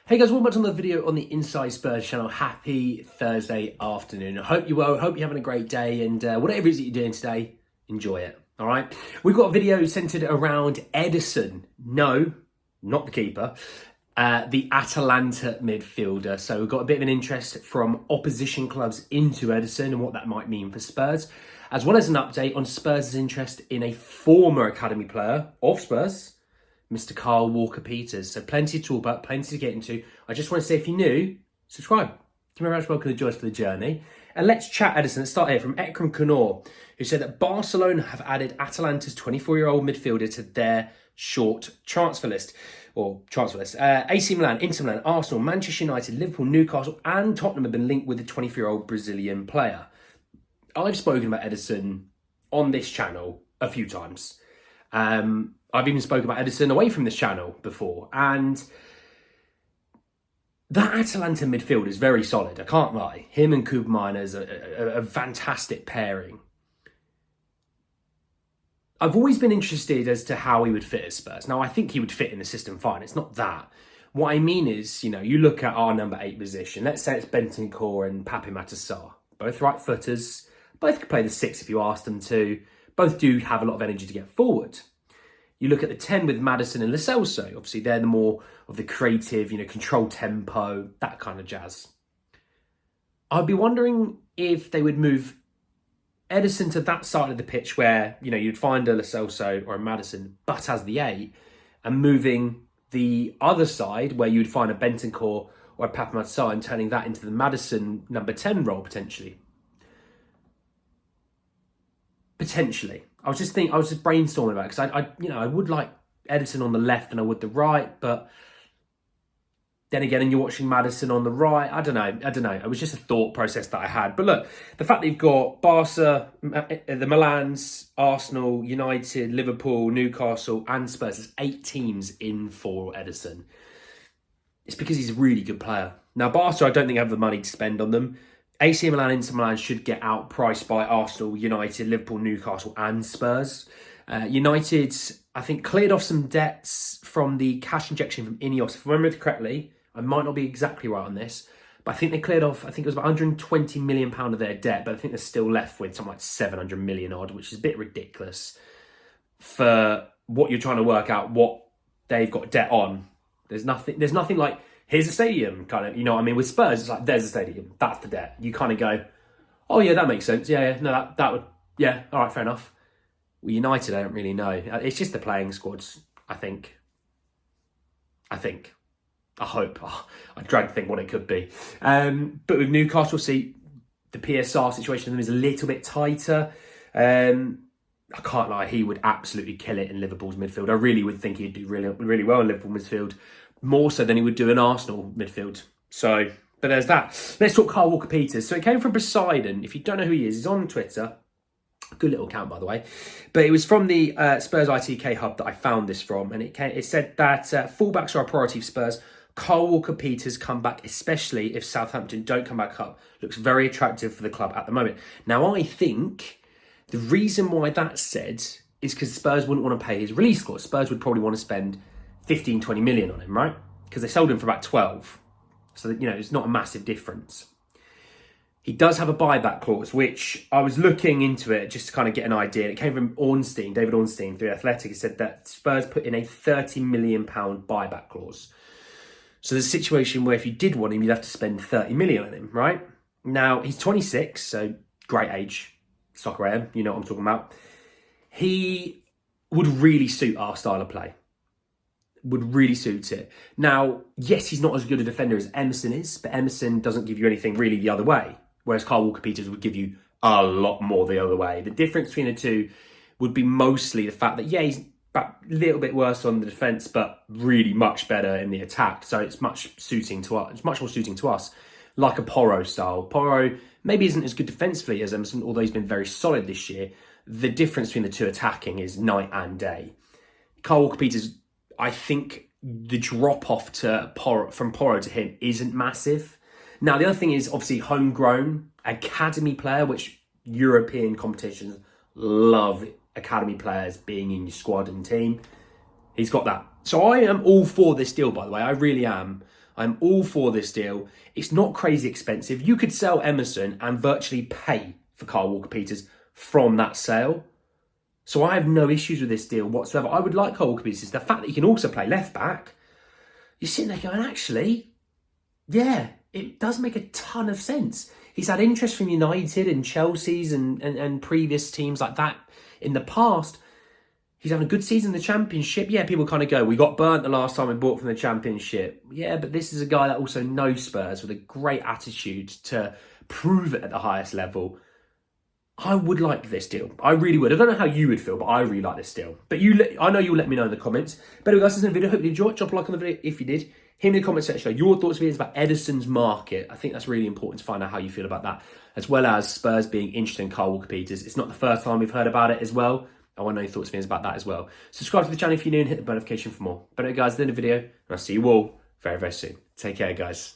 Hey guys, welcome back to another video on the Inside Spurs channel. Happy Thursday afternoon. I hope you're well, hope you're having a great day, and whatever it is that you're doing today, enjoy it, all right? We've got a video centred around Ederson. No, not the keeper. The Atalanta midfielder. So we've got a bit of an interest from opposition clubs into Ederson and what that might mean for Spurs, as well as an update on Spurs' interest in a former academy player of Spurs, Mr. Kyle Walker-Peters. So plenty to talk about, plenty to get into. I just want to say, if you're new, subscribe. Thank you very much. Welcome to join us for the journey. And let's chat Ederson. Let's start here from Ekram Kunor, who said that Barcelona have added Atalanta's 24-year-old midfielder to their short transfer list. AC Milan, Inter Milan, Arsenal, Manchester United, Liverpool, Newcastle and Tottenham have been linked with the 24-year-old Brazilian player. I've spoken about Ederson on this channel a few times. I've even spoken about Ederson away from this channel before. And that Atalanta midfield is very solid, I can't lie. Him and Koopmeiners is a fantastic pairing. I've always been interested as to how he would fit at Spurs. Now, I think he would fit in the system fine. It's not that. What I mean is, you look at our number 8 position. Let's say it's Bentancur and Pape Matar. Both right footers. Both could play the 6 if you asked them to. Both do have a lot of energy to get forward. You look at the 10 with Maddison and Lo Celso. Obviously, they're the more of the creative, control tempo, that kind of jazz. I'd be wondering if they would move Ederson to that side of the pitch where, you'd find a Lo Celso or a Maddison, but as the 8, and moving the other side where you'd find a Bentancur or a Pape Matar and turning that into the Maddison number 10 role potentially. Potentially. I was just brainstorming about it because I would like Ederson on the left and I would the right, but then again, and you're watching Maddison on the right, I don't know. It was just a thought process that I had. But look, the fact that you've got Barca, the Milans, Arsenal, United, Liverpool, Newcastle and Spurs, there's 8 teams in for Ederson. It's because he's a really good player. Now, Barca, I don't think have the money to spend on them. AC Milan, Inter Milan should get outpriced by Arsenal, United, Liverpool, Newcastle and Spurs. United, I think, cleared off some debts from the cash injection from Ineos. If I remember correctly, I might not be exactly right on this, but I think they cleared off, I think it was about £120 million of their debt, but I think they're still left with something like 700 million odd, which is a bit ridiculous for what you're trying to work out what they've got debt on. There's nothing like, here's a stadium, kind of, what I mean? With Spurs, it's like, there's a stadium, that's the debt. You kind of go, oh yeah, that makes sense. Yeah, no, that would, yeah, all right, fair enough. Well, United, I don't really know. It's just the playing squads, I think. I hope. Oh, I dread to think what it could be. But with Newcastle, see, the PSR situation for them is a little bit tighter. I can't lie, he would absolutely kill it in Liverpool's midfield. I really would think he'd do really, really well in Liverpool midfield. More so than he would do in Arsenal midfield. So, but there's that. Let's talk Kyle Walker-Peters. So it came from Poseidon. If you don't know who he is, he's on Twitter. Good little account, by the way. But it was from the Spurs ITK hub that I found this from. And it said that fullbacks are a priority for Spurs. Kyle Walker-Peters come back, especially if Southampton don't come back up. Looks very attractive for the club at the moment. Now, I think the reason why that's said is because Spurs wouldn't want to pay his release clause. Spurs would probably want to spend 15, 20 million on him, right? Because they sold him for about 12. So, it's not a massive difference. He does have a buyback clause, which I was looking into it just to kind of get an idea. It came from David Ornstein through Athletic. He said that Spurs put in a £30 million buyback clause. So there's a situation where if you did want him, you'd have to spend 30 million on him, right? Now, he's 26, so great age. Soccer AM, you know what I'm talking about. He would really suit our style of play. Would really suit it. Now, yes, he's not as good a defender as Emerson is, but Emerson doesn't give you anything really the other way, whereas Kyle Walker-Peters would give you a lot more the other way. The difference between the two would be mostly the fact that, yeah, he's a little bit worse on the defence, but really much better in the attack. So it's much more suiting to us, like a Porro style. Porro maybe isn't as good defensively as Emerson, although he's been very solid this year. The difference between the two attacking is night and day. Kyle Walker-Peters, I think the drop-off from Porro to him isn't massive. Now, the other thing is obviously homegrown, academy player, which European competitions love academy players being in your squad and team. He's got that. So I am all for this deal, by the way. I really am. I'm all for this deal. It's not crazy expensive. You could sell Emerson and virtually pay for Kyle Walker-Peters from that sale. So I have no issues with this deal whatsoever. I would like Kyle Walker-Peters. The fact that he can also play left back, you're sitting there going, actually, yeah, it does make a ton of sense. He's had interest from United and Chelsea's and previous teams like that in the past. He's having a good season in the Championship. Yeah, people kind of go, we got burnt the last time we bought from the Championship. Yeah, but this is a guy that also knows Spurs with a great attitude to prove it at the highest level. I would like this deal. I really would. I don't know how you would feel, but I really like this deal. But I know you'll let me know in the comments. But anyway, guys, this is the video. Hope you enjoyed. Drop a like on the video if you did. Hit me in the comment section your thoughts and videos about Ederson's market. I think that's really important to find out how you feel about that, as well as Spurs being interested in Kyle Walker-Peters. It's not the first time we've heard about it as well. I want to know your thoughts and feelings about that as well. Subscribe to the channel if you're new and hit the notification for more. But anyway, guys, that's the end of the video, and I'll see you all very, very soon. Take care, guys.